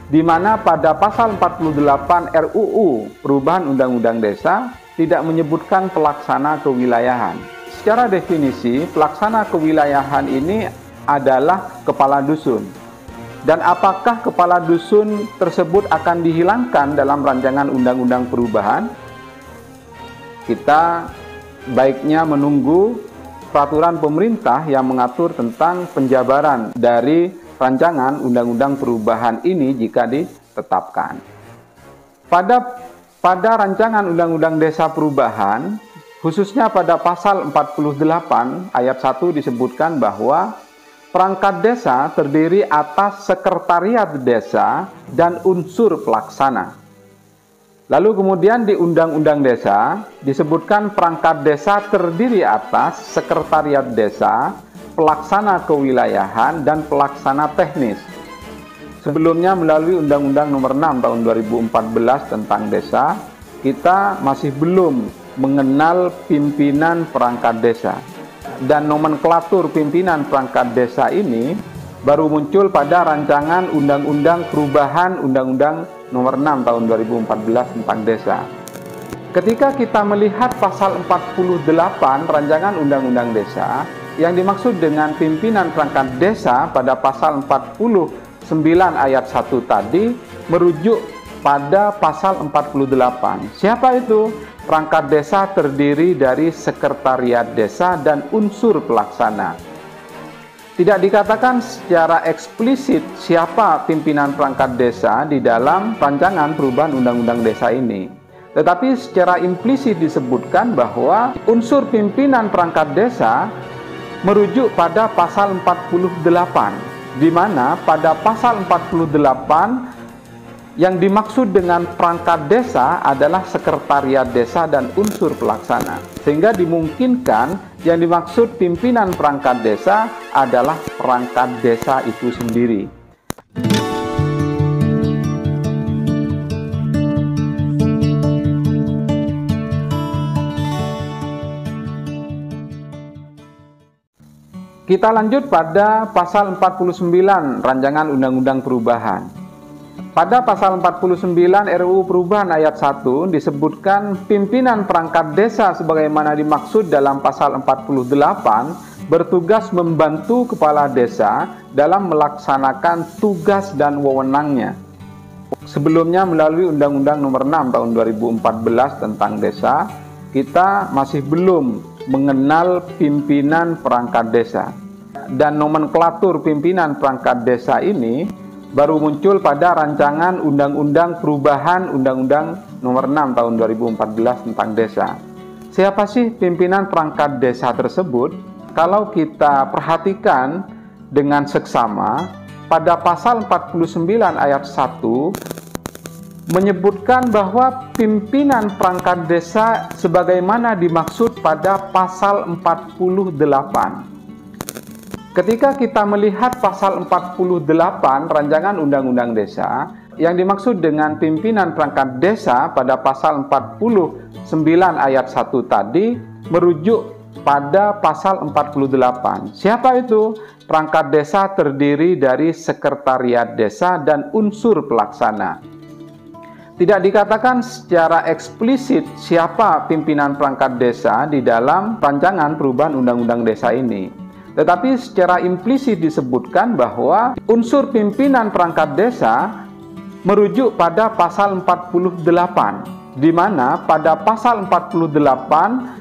di mana pada pasal 48 RUU Perubahan Undang-Undang Desa tidak menyebutkan pelaksana kewilayahan. Secara definisi, pelaksana kewilayahan ini adalah kepala dusun. Dan apakah kepala dusun tersebut akan dihilangkan dalam rancangan undang-undang perubahan? Kita baiknya menunggu peraturan pemerintah yang mengatur tentang penjabaran dari rancangan undang-undang perubahan ini jika ditetapkan. Pada rancangan undang-undang desa perubahan, khususnya pada pasal 48 ayat 1 disebutkan bahwa perangkat desa terdiri atas sekretariat desa dan unsur pelaksana. Lalu kemudian di Undang-Undang Desa disebutkan perangkat desa terdiri atas sekretariat desa, pelaksana kewilayahan, dan pelaksana teknis. Sebelumnya melalui Undang-Undang Nomor 6 Tahun 2014 tentang desa, kita masih belum mengenal pimpinan perangkat desa. Dan nomenklatur pimpinan perangkat desa ini baru muncul pada rancangan Undang-Undang Perubahan Undang-Undang Nomor 6 Tahun 2014 tentang desa. Ketika kita melihat pasal 48 rancangan Undang-Undang Desa, yang dimaksud dengan pimpinan perangkat desa pada pasal 49 ayat 1 tadi merujuk pada pasal 48. Siapa itu? Perangkat desa terdiri dari sekretariat desa dan unsur pelaksana. Tidak dikatakan secara eksplisit siapa pimpinan perangkat desa di dalam rancangan perubahan undang-undang desa ini. Tetapi secara implisit disebutkan bahwa unsur pimpinan perangkat desa merujuk pada pasal 48, di mana pada pasal 48 yang dimaksud dengan perangkat desa adalah sekretariat desa dan unsur pelaksana. Sehingga dimungkinkan yang dimaksud pimpinan perangkat desa adalah perangkat desa itu sendiri. Kita lanjut pada pasal 49 Rancangan Undang-Undang Perubahan. Pada pasal 49 RUU Perubahan ayat 1 disebutkan pimpinan perangkat desa sebagaimana dimaksud dalam pasal 48 bertugas membantu kepala desa dalam melaksanakan tugas dan wewenangnya. Sebelumnya melalui Undang-Undang Nomor 6 Tahun 2014 tentang desa, kita masih belum mengenal pimpinan perangkat desa. Dan nomenklatur pimpinan perangkat desa ini baru muncul pada rancangan Undang-Undang Perubahan Undang-Undang Nomor 6 Tahun 2014 tentang desa. Siapa sih pimpinan perangkat desa tersebut? Kalau kita perhatikan dengan seksama, pada pasal 49 ayat 1 menyebutkan bahwa pimpinan perangkat desa sebagaimana dimaksud pada pasal 48. Ketika kita melihat pasal 48 Rancangan Undang-Undang Desa, yang dimaksud dengan pimpinan perangkat desa pada pasal 49 ayat 1 tadi merujuk pada pasal 48. Siapa itu? Perangkat desa terdiri dari sekretariat desa dan unsur pelaksana. Tidak dikatakan secara eksplisit siapa pimpinan perangkat desa di dalam rancangan perubahan undang-undang desa ini. Tetapi secara implisit disebutkan bahwa unsur pimpinan perangkat desa merujuk pada pasal 48, di mana pada pasal 48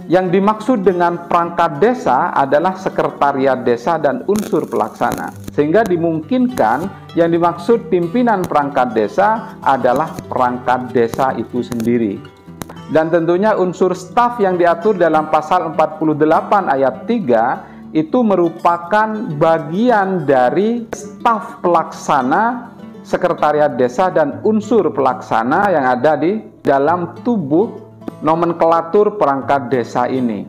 yang dimaksud dengan perangkat desa adalah sekretariat desa dan unsur pelaksana. Sehingga dimungkinkan yang dimaksud pimpinan perangkat desa adalah perangkat desa itu sendiri. Dan tentunya unsur staf yang diatur dalam pasal 48 ayat 3 itu merupakan bagian dari staf pelaksana sekretariat desa dan unsur pelaksana yang ada di dalam tubuh nomenklatur perangkat desa ini.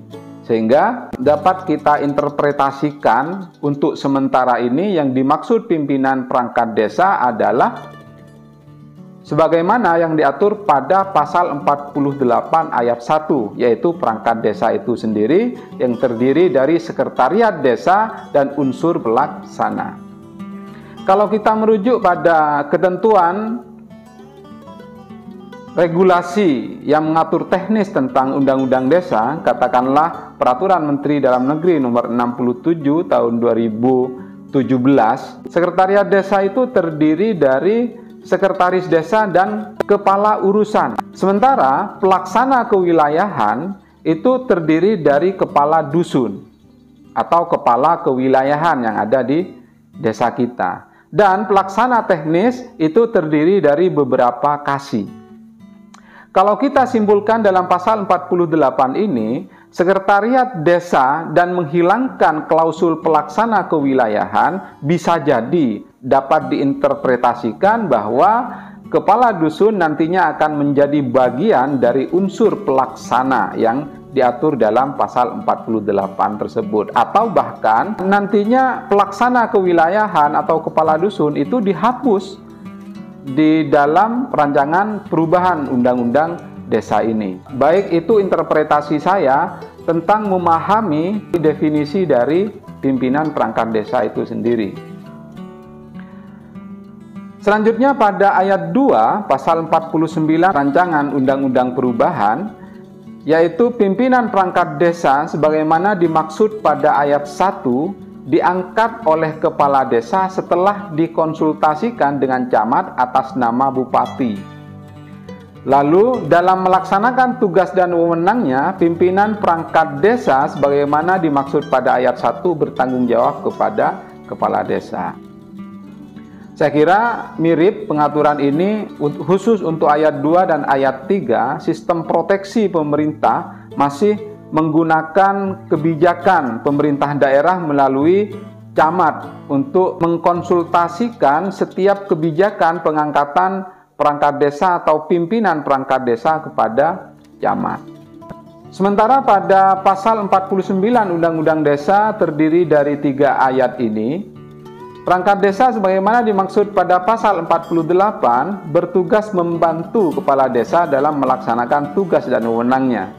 Sehingga dapat kita interpretasikan untuk sementara ini yang dimaksud pimpinan perangkat desa adalah sebagaimana yang diatur pada pasal 48 ayat 1, yaitu perangkat desa itu sendiri yang terdiri dari sekretariat desa dan unsur pelaksana. Kalau kita merujuk pada ketentuan regulasi yang mengatur teknis tentang Undang-Undang Desa, katakanlah Peraturan Menteri Dalam Negeri Nomor 67 Tahun 2017, Sekretariat Desa itu terdiri dari Sekretaris Desa dan Kepala Urusan. Sementara pelaksana kewilayahan itu terdiri dari Kepala Dusun atau Kepala Kewilayahan yang ada di desa kita. Dan pelaksana teknis itu terdiri dari beberapa kasih. Kalau kita simpulkan dalam pasal 48 ini, Sekretariat Desa dan menghilangkan klausul pelaksana kewilayahan bisa jadi dapat diinterpretasikan bahwa Kepala Dusun nantinya akan menjadi bagian dari unsur pelaksana yang diatur dalam pasal 48 tersebut. Atau bahkan nantinya pelaksana kewilayahan atau Kepala Dusun itu dihapus di dalam rancangan perubahan Undang-Undang Desa ini. Baik itu interpretasi saya tentang memahami definisi dari pimpinan perangkat desa itu sendiri. Selanjutnya pada ayat 2 pasal 49 rancangan Undang-Undang Perubahan, yaitu pimpinan perangkat desa sebagaimana dimaksud pada ayat 1 diangkat oleh kepala desa setelah dikonsultasikan dengan camat atas nama bupati. Lalu dalam melaksanakan tugas dan wewenangnya, pimpinan perangkat desa sebagaimana dimaksud pada ayat 1 bertanggung jawab kepada kepala desa. Saya kira mirip pengaturan ini khusus untuk ayat 2 dan ayat 3, sistem proteksi pemerintah masih menggunakan kebijakan pemerintah daerah melalui camat untuk mengkonsultasikan setiap kebijakan pengangkatan perangkat desa atau pimpinan perangkat desa kepada camat. Sementara pada pasal 49 Undang-Undang Desa terdiri dari 3 ayat ini, perangkat desa sebagaimana dimaksud pada pasal 48 bertugas membantu kepala desa dalam melaksanakan tugas dan wewenangnya.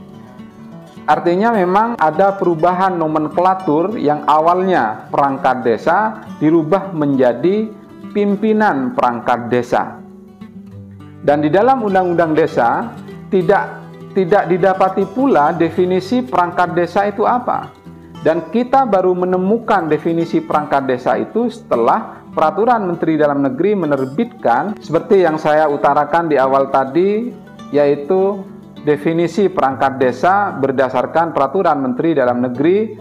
Artinya memang ada perubahan nomenklatur yang awalnya perangkat desa dirubah menjadi pimpinan perangkat desa. Dan di dalam Undang-Undang Desa tidak didapati pula definisi perangkat desa itu apa. Dan kita baru menemukan definisi perangkat desa itu setelah Peraturan Menteri Dalam Negeri menerbitkan seperti yang saya utarakan di awal tadi, yaitu definisi perangkat desa berdasarkan Peraturan Menteri Dalam Negeri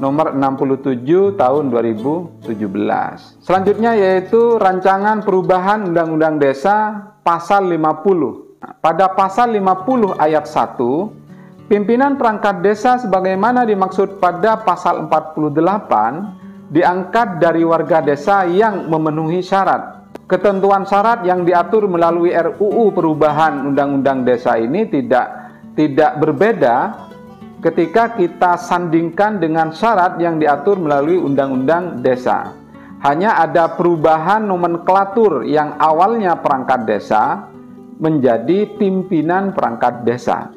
Nomor 67 Tahun 2017. Selanjutnya yaitu Rancangan Perubahan Undang-Undang Desa Pasal 50. Pada Pasal 50 ayat 1, pimpinan perangkat desa sebagaimana dimaksud pada Pasal 48 diangkat dari warga desa yang memenuhi syarat. Ketentuan syarat yang diatur melalui RUU Perubahan Undang-Undang Desa ini tidak berbeda ketika kita sandingkan dengan syarat yang diatur melalui Undang-Undang Desa. Hanya ada perubahan nomenklatur yang awalnya perangkat desa menjadi pimpinan perangkat desa.